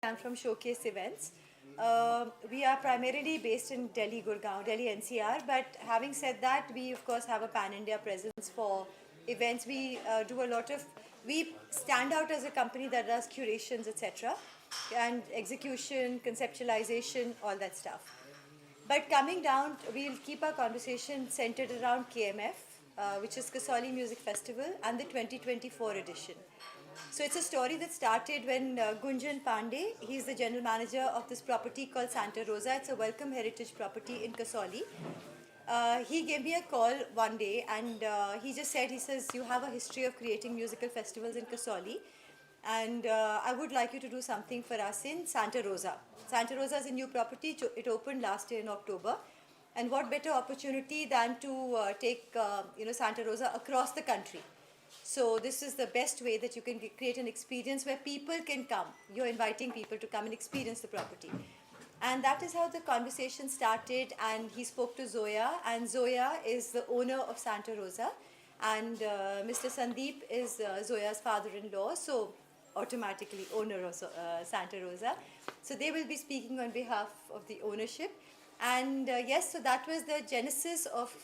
I'm from Showcase Events. We are primarily based in Delhi, Gurgaon, Delhi NCR. But having said that, we of course have a pan-India presence for events. We do a lot of. We stand out as a company that does curations, etc., and execution, conceptualization, all that stuff. But coming down, we'll keep our conversation centered around KMF, which is Kasauli Music Festival, and the 2024 edition. So it's a story that started when Gunjan Pandey, he's the general manager of this property called Santa Rosa. It's a welcome heritage property in Kasauli. He gave me a call one day and he just said, he says, you have a history of creating musical festivals in Kasauli and I would like you to do something for us in Santa Rosa. Santa Rosa is a new property. It opened last year in October. And what better opportunity than to take Santa Rosa across the country. So this is the best way that you can create an experience where people can come. You're inviting people to come and experience the property. And that is how the conversation started, and he spoke to Zoya, and Zoya is the owner of Santa Rosa, and Mr. Sandeep is Zoya's father-in-law, so automatically owner of Santa Rosa. So they will be speaking on behalf of the ownership. And yes, so that was the genesis of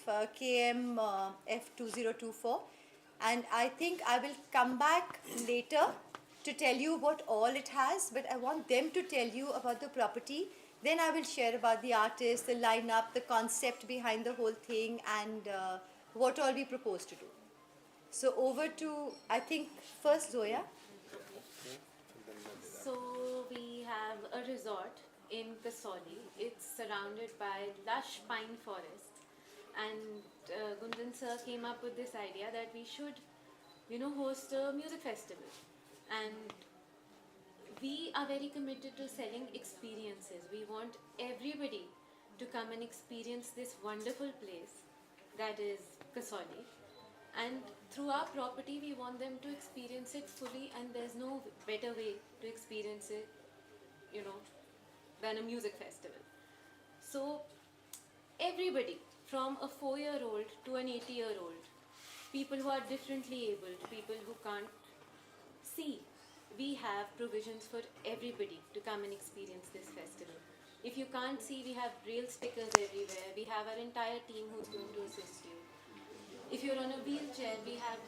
KMF-2024. And I think I will come back later to tell you what all it has, but I want them to tell you about the property. Then I will share about the artist, the lineup, the concept behind the whole thing, and what all we propose to do. So over to, I think, first Zoya. So we have a resort in Kasauli. It's surrounded by lush pine forest. And Gunjan sir came up with this idea that we should, host a music festival. And we are very committed to selling experiences. We want everybody to come and experience this wonderful place that is Kasauli. And through our property, we want them to experience it fully, and there's no better way to experience it, than a music festival. So everybody, from a 4-year-old to an 80-year-old, people who are differently abled, people who can't see, we have provisions for everybody to come and experience this festival. If you can't see, we have braille stickers everywhere. We have our entire team who's going to assist you. If you're on a wheelchair, we have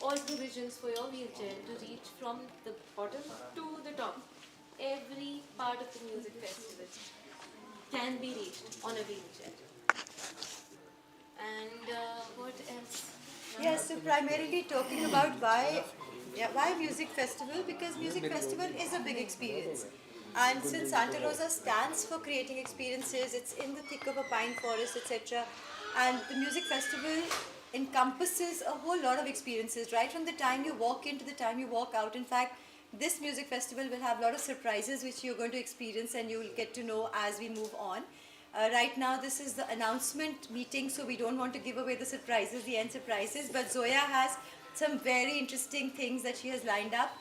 all provisions for your wheelchair to reach from the bottom to the top. Every part of the music festival can be reached on a wheelchair. And what else? Yes, so primarily talking about why music festival, because music festival is a big experience. And since Santa Rosa stands for creating experiences, it's in the thick of a pine forest, etc. And the music festival encompasses a whole lot of experiences, right from the time you walk in to the time you walk out. In fact, this music festival will have a lot of surprises which you're going to experience and you will get to know as we move on. Right now, this is the announcement meeting, so we don't want to give away the surprises, the end surprises. But Zoya has some very interesting things that she has lined up.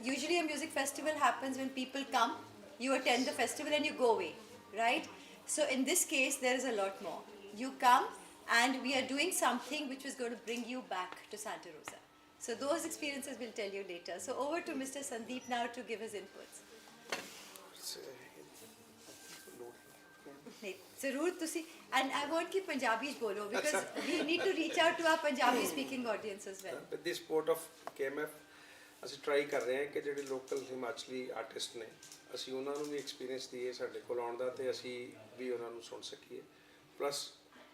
Usually, a music festival happens when people come, you attend the festival, and you go away, right? So, in this case, there is a lot more. You come, and we are doing something which is going to bring you back to Santa Rosa. So, those experiences we'll tell you later. So, over to Mr. Sandeep now to give his inputs. Zarur tusi, and I want ki Punjabi bolo because we need to reach out to our Punjabi speaking audience as well. With the support of KMF, ਅਸੀਂ try ਕਰ ਰਹੇ ਹਾਂ ਕਿ ਜਿਹੜੇ local Himachali artist ਨੇ ਅਸੀਂ ਉਹਨਾਂ ਨੂੰ ਵੀ ਐਕਸਪੀਰੀਅੰਸ ਦਈਏ ਸਾਡੇ ਕੋਲ ਆਉਣ ਦਾ ਤੇ ਅਸੀਂ ਵੀ ਉਹਨਾਂ ਨੂੰ ਸੁਣ ਸਕੀਏ ਪਲੱਸ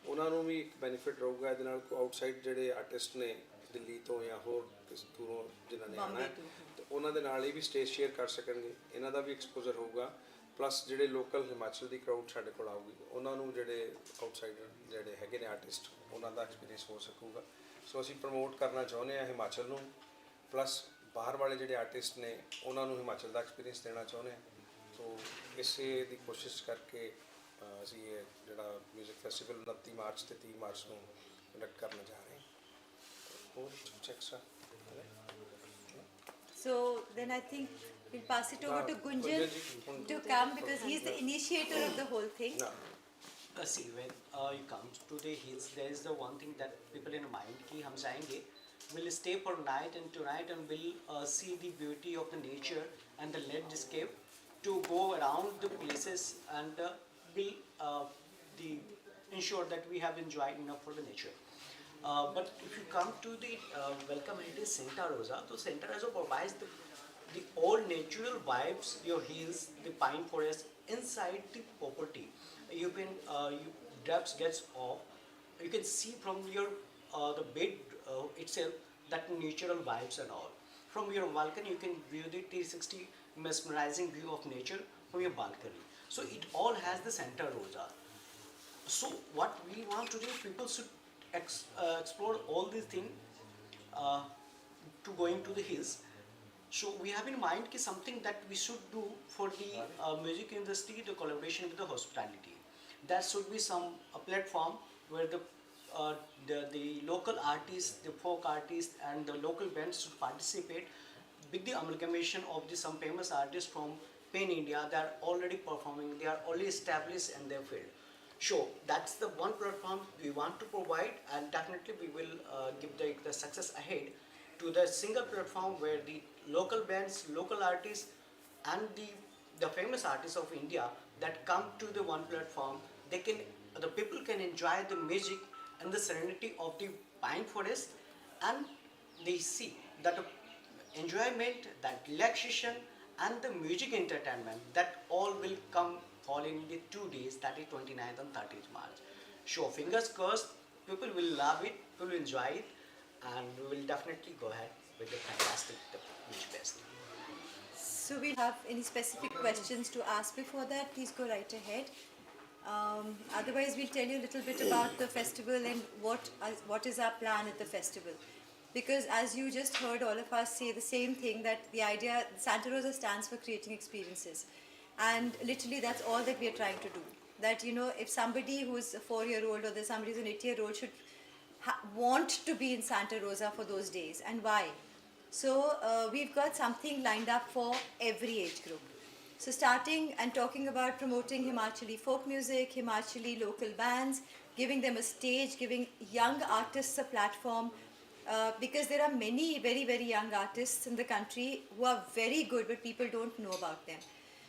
ਉਹਨਾਂ ਨੂੰ ਵੀ ਇੱਕ ਬੈਨੀਫਿਟ ਰਹੂਗਾ ਇਹਦੇ ਨਾਲ ਆਊਟਸਾਈਡ ਜਿਹੜੇ ਆਰਟਿਸਟ ਨੇ ਦਿੱਲੀ ਤੋਂ ਜਾਂ ਹੋਰ ਕਿਸ ਦੂਰੋਂ ਜਿਨ੍ਹਾਂ ਨੇ ਆਉਣਾ ਹੈ ਤੇ ਉਹਨਾਂ ਦੇ ਨਾਲ ਹੀ ਵੀ ਸਟੇਜ ਸ਼ੇਅਰ ਕਰ ਸਕਣਗੇ ਇਹਨਾਂ ਦਾ ਵੀ ਐਕਸਪੋਜ਼ਰ ਹੋਊਗਾ ਪਲੱਸ ਜਿਹੜੇ ਲੋਕਲ ਹਿਮਾਚਲ ਦੀ ਕਰਾਊਡ ਸਾਡੇ ਕੋਲ ਆਊਗੀ ਉਹਨਾਂ ਨੂੰ ਜਿਹੜੇ ਆਊਟਸਾਈਡਰ ਜਿਹੜੇ ਹੈਗੇ ਨੇ ਆਰਟਿਸਟ ਉਹਨਾਂ ਦਾ ਐਕਸਪੀਰੀਅੰਸ ਹੋ ਸਕੂਗਾ ਸੋ ਅਸੀਂ ਪ੍ਰਮੋਟ ਕਰਨਾ ਚਾਹੁੰਦੇ ਹਾਂ ਹਿਮਾਚਲ ਨੂੰ ਪਲੱਸ ਬਾਹਰ ਵਾਲੇ ਜਿਹੜੇ ਆਰਟਿਸਟ ਨੇ ਉਹਨਾਂ ਨੂੰ ਹਿਮਾਚਲ ਦਾ ਐਕਸਪੀਰੀਅੰਸ ਦੇਣਾ ਚਾਹੁੰਦੇ ਹਾਂ ਸੋ ਇਸੇ ਦੀ ਕੋਸ਼ਿਸ਼ ਕਰਕੇ ਅਸੀਂ ਇਹ ਜਿਹੜਾ ਮਿਊਜ਼ਿਕ ਫੈਸਟੀਵਲ 29 ਮਾਰਚ ਤੇ 30 ਮਾਰਚ ਨੂੰ ਕੰਡਕਟ ਕਰਨ ਜਾ ਰਹੇ ਹਾਂ ਹੋਰ ਕੁਝ extra So then I think we'll pass it over to Gunjan to come because he's the initiator of the whole thing. See, when you come to the hills, there is the one thing that people in mind कि हम जाएंगे will stay for night and tonight and will see the beauty of the nature and the landscape to go around the places and will the ensure that we have enjoyed enough for the nature. But if you come to the welcome heritage Santa Rosa, so Santa Rosa provides the all natural vibes, your hills, the pine forest inside the property. You can you drops gets off. You can see from your the bed itself that natural vibes and all. From your balcony, you can view the 360 mesmerizing view of nature from your balcony. So it all has the Santa Rosa. So what we want to do, people should explore all these things uh, to going to the hills. So we have in mind something that we should do for the music industry, the collaboration with the hospitality. There should be some a platform where the local artists, the folk artists, and the local bands should participate with the amalgamation of some famous artists from Pain India. They are already performing. They are already established in their field. So that's the one platform we want to provide, and definitely we will give the success ahead to the single platform where the local bands, local artists, and the famous artists of India that come to the one platform. The people can enjoy the music and the serenity of the pine forest, and they see that enjoyment, that relaxation, and the music entertainment, that all will come fall in the 2 days, that is 29th and 30th March. So fingers crossed, people will love it, people will enjoy it, and we will definitely go ahead with the fantastic beach fest. So we have any specific questions to ask before that, please go right ahead. Otherwise, we'll tell you a little bit about the festival and what is our plan at the festival. Because as you just heard all of us say the same thing, that the idea, Santa Rosa stands for creating experiences. And literally that's all that we are trying to do. That, you know, if somebody who's a 4-year-old or there's somebody who's an 8-year-old should want to be in Santa Rosa for those days. And why? So we've got something lined up for every age group. So starting and talking about promoting Himachali folk music, Himachali local bands, giving them a stage, giving young artists a platform, because there are many very, very young artists in the country who are very good, but people don't know about them.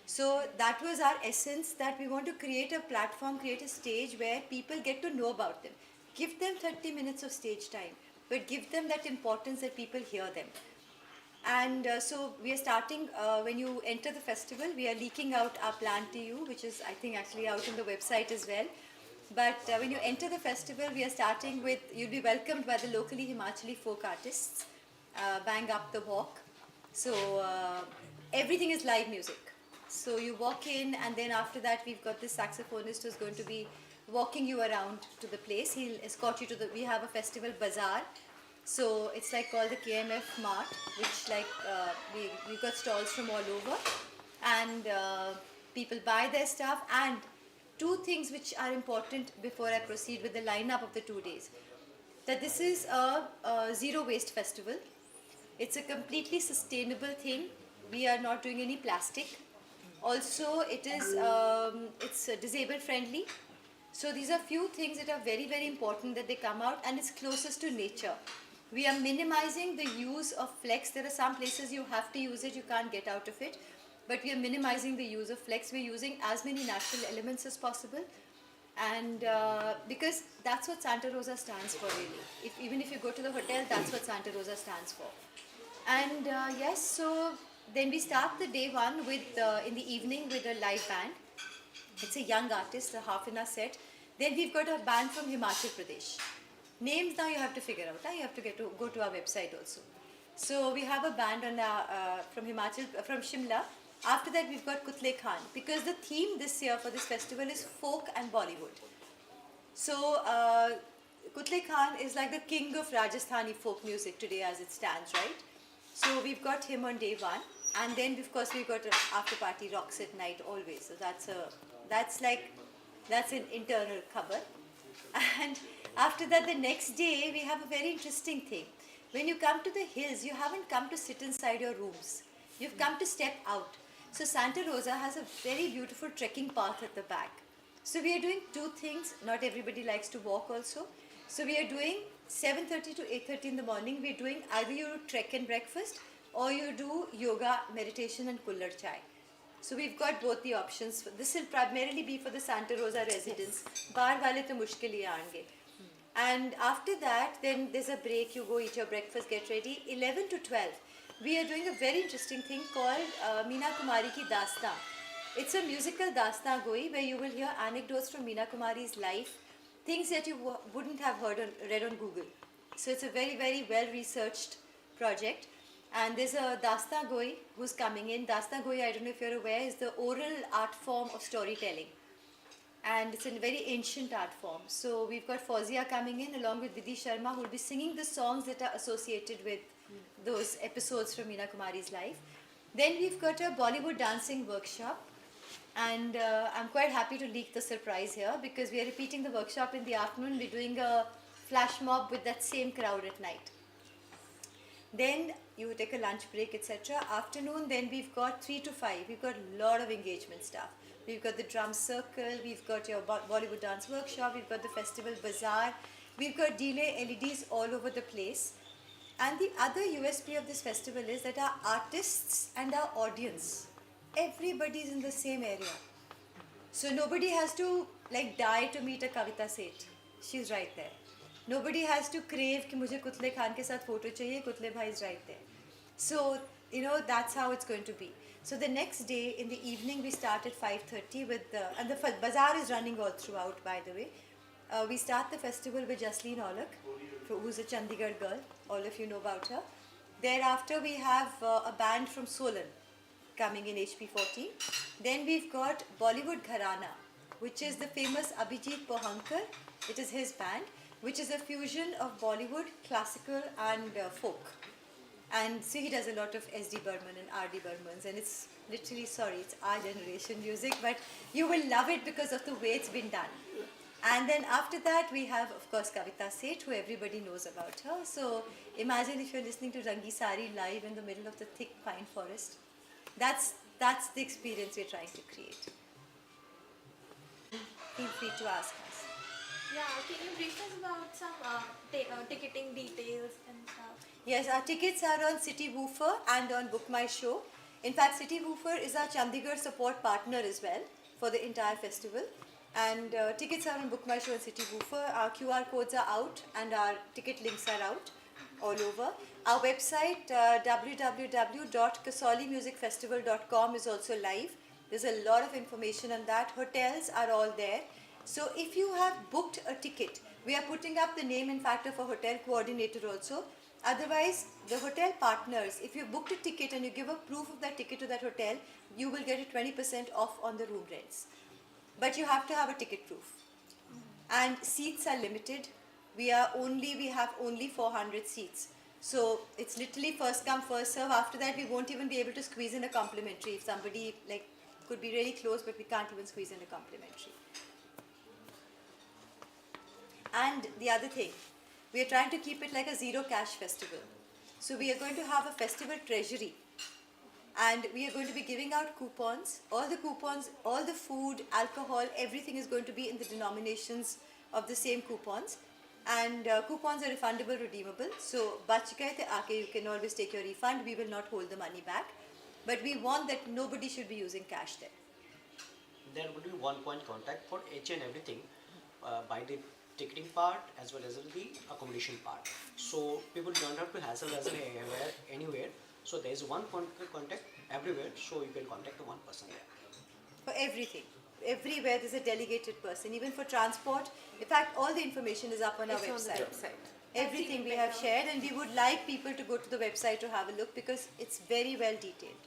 So that was our essence, that we want to create a platform, create a stage where people get to know about them. Give them 30 minutes of stage time, but give them that importance that people hear them. And so we are starting, when you enter the festival, we are leaking out our plan to you, which is I think actually out on the website as well. But when you enter the festival, we are starting with, you'll be welcomed by the locally Himachali folk artists, Bang Up the Walk. So everything is live music. So you walk in, and then after that we've got this saxophonist who's going to be walking you around to the place. He'll escort you to we have a festival bazaar. So it's like called the KMF Mart, which like we've got stalls from all over, and people buy their stuff. And two things which are important before I proceed with the lineup of the 2 days, that this is a zero waste festival. It's a completely sustainable thing. We are not doing any plastic. Also, it is it's disabled friendly. So these are few things that are very, very important that they come out, and it's closest to nature. We are minimizing the use of flex. There are some places you have to use it, you can't get out of it. But we are minimizing the use of flex. We're using as many natural elements as possible. And because that's what Santa Rosa stands for really. Even if you go to the hotel, that's what Santa Rosa stands for. And yes, so then we start the day one with, in the evening, with a live band. It's a young artist, a half-an-hour set. Then we've got a band from Himachal Pradesh. Names now you have to figure out. You have to go to our website also. So we have a band on from Himachal, from Shimla. After that we've got Kutle Khan, because the theme this year for this festival is folk and Bollywood. So Kutle Khan is like the king of Rajasthani folk music today as it stands, right? So we've got him on day one, and then of course we've got an after party rocks at night always. So that's an internal cover. And after that, the next day we have a very interesting thing. When you come to the hills, you haven't come to sit inside your rooms. You've come to step out. So Santa Rosa has a very beautiful trekking path at the back. So we are doing two things. Not everybody likes to walk also. So we are doing 7:30 to 8:30 in the morning. We're doing either you trek and breakfast or you do yoga, meditation, and kullar chai. So we've got both the options. This will primarily be for the Santa Rosa residents. Bar wale to mushkil hi aange. And after that, then there's a break. You go eat your breakfast, get ready. 11 to 12, we are doing a very interesting thing called Meena Kumari ki Dastan. It's a musical Dastan goi where you will hear anecdotes from Meena Kumari's life, things that you wouldn't have read on Google. So it's a very, very well researched project. And there's a Dasta Goi who's coming in. Dasta Goi, I don't know if you're aware, is the oral art form of storytelling. And it's a very ancient art form. So we've got Fauzia coming in along with Vidhi Sharma, who will be singing the songs that are associated with those episodes from Meena Kumari's life. Then we've got a Bollywood dancing workshop. And I'm quite happy to leak the surprise here because we are repeating the workshop in the afternoon. We're doing a flash mob with that same crowd at night. Then you take a lunch break, etc. Afternoon, then we've got 3 to 5. We've got a lot of engagement stuff. We've got the drum circle, we've got your Bollywood dance workshop, we've got the festival bazaar, we've got delay LEDs all over the place. And the other USP of this festival is that our artists and our audience, everybody's in the same area. So nobody has to like die to meet a Kavita Seth. She's right there. Nobody has to crave कि मुझे कुतले खान के साथ photo चाहिए. कुतले bhai is right there. So that's how it's going to be. So the next day in the evening we start at 5:30 with and the bazaar is running all throughout, by the way. We start the festival with Jasleen Olak, who's a Chandigarh girl. All of you know about her. Thereafter we have a band from Solan coming in HP40. Then we've got Bollywood Gharana, which is the famous Abhijit Pohankar. It is his band, which is a fusion of Bollywood, classical and folk. And so he does a lot of S.D. Burman and R.D. Burmans, and it's literally, it's our generation music, but you will love it because of the way it's been done. And then after that, we have, of course, Kavita Seth, who everybody knows about her. So imagine if you're listening to Rangi Sari live in the middle of the thick pine forest. That's the experience we're trying to create. Feel free to ask us. Yeah, can you brief us about some ticketing details and stuff? Yes, our tickets are on City Woofer and on Book My Show. In fact, City Woofer is our Chandigarh support partner as well for the entire festival. And tickets are on Book My Show and City Woofer. Our QR codes are out and our ticket links are out all over. Our website, www.kasaulimusicfestival.com, is also live. There's a lot of information on that. Hotels are all there. So if you have booked a ticket, we are putting up the name, in fact, of a hotel coordinator also. Otherwise, the hotel partners, if you booked a ticket and you give a proof of that ticket to that hotel, you will get a 20% off on the room rents. But you have to have a ticket proof. And seats are limited. We have only 400 seats. So it's literally first come, first serve. After that, we won't even be able to squeeze in a complimentary. If somebody could be really close, but we can't even squeeze in a complimentary. And the other thing, we are trying to keep it like a zero cash festival. So we are going to have a festival treasury. And we are going to be giving out coupons. All the coupons, all the food, alcohol, everything is going to be in the denominations of the same coupons. And coupons are refundable, redeemable. So, bach gaye the aake, you can always take your refund. We will not hold the money back. But we want that nobody should be using cash there. There would be one point contact for each and everything by the ticketing part as well as the accommodation part. So people don't have to hassle anywhere. So there is one contact everywhere. So you can contact the one person there. For everything. Everywhere there's a delegated person. Even for transport. In fact, all the information is up on our website. On the website. Everything we have shared, and we would like people to go to the website to have a look because it's very well detailed.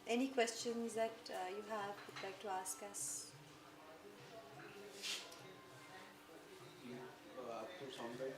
Any questions that you have would like to ask us? आपको sound bite